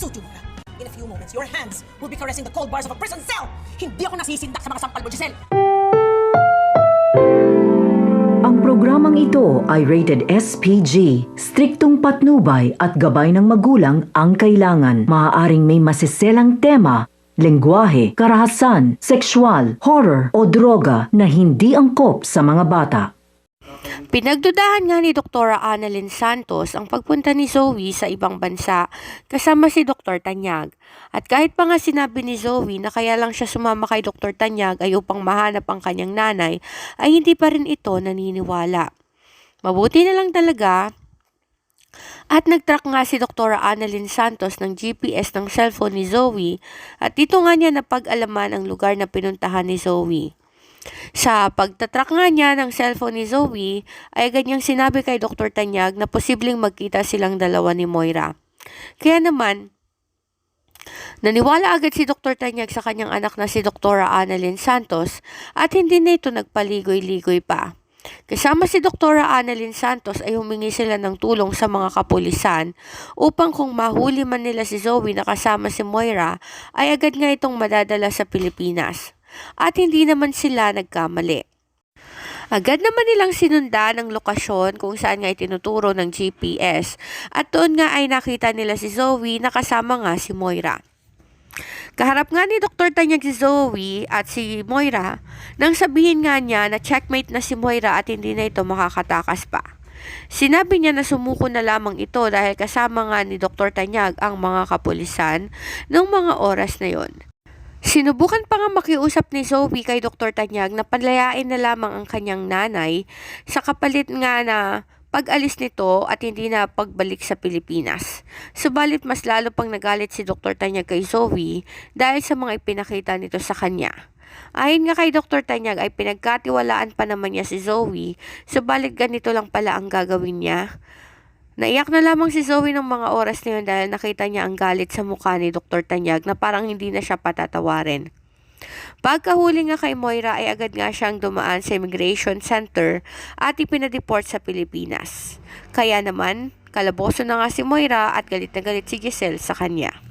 suit you, Nora. In a few moments, your hands will be caressing the cold bars of a prison cell. Hindi ako nasisindak sa mga sampal mo, Giselle. Ang programang ito ay rated SPG. Striktong patnubay at gabay ng magulang ang kailangan. Maaaring may masiselang tema, lengguwahe, karahasan, sexual, horror o droga na hindi angkop sa mga bata. Pinagdudahan nga ni Dr. Annalyn Santos ang pagpunta ni Zoe sa ibang bansa kasama si Dr. Tanyag. At kahit pa nga sinabi ni Zoe na kaya lang siya sumama kay Dr. Tanyag ay upang mahanap ang kanyang nanay, ay hindi pa rin ito naniniwala. Mabuti na lang talaga at nag-track nga si Dr. Annalyn Santos ng GPS ng cellphone ni Zoe at dito nga niya napag-alaman ang lugar na pinuntahan ni Zoe. Sa pagtatrack nga niya ng cellphone ni Zoe, ay ganyang sinabi kay Dr. Tanyag na posibleng magkita silang dalawa ni Moira. Kaya naman, naniwala agad si Dr. Tanyag sa kanyang anak na si Dr. Annalyn Santos at hindi na ito nagpaligoy-ligoy pa. Kasama si Dr. Annalyn Santos ay humingi sila ng tulong sa mga kapulisan upang kung mahuli man nila si Zoe na kasama si Moira ay agad nga itong madadala sa Pilipinas. At hindi naman sila nagkamali. Agad naman nilang sinundan ang lokasyon kung saan nga itinuturo ng GPS at doon nga ay nakita nila si Zoe na kasama nga si Moira. Kaharap nga ni Dr. Tanyag si Zoe at si Moira nang sabihin nga niya na checkmate na si Moira at hindi na ito makakatakas pa. Sinabi niya na sumuko na lamang ito dahil kasama nga ni Dr. Tanyag ang mga kapulisan noong mga oras na yon. Sinubukan pa nga makiusap ni Zoe kay Dr. Tanyag na palayain na lamang ang kanyang nanay sa kapalit nga na pag-alis nito at hindi na pagbalik sa Pilipinas. Subalit mas lalo pang nagalit si Dr. Tanyag kay Zoe dahil sa mga ipinakita nito sa kanya. Ayon nga kay Dr. Tanyag ay pinagkatiwalaan pa naman niya si Zoe, subalit ganito lang pala ang gagawin niya. Naiyak na lamang si Zoe ng mga oras na yun dahil nakita niya ang galit sa mukha ni Dr. Tanyag na parang hindi na siya patatawarin. Pagkahuli nga kay Moira ay agad nga siyang dumaan sa immigration center at ipinadeport sa Pilipinas. Kaya naman, kalaboso na nga si Moira at galit na galit si Giselle sa kanya.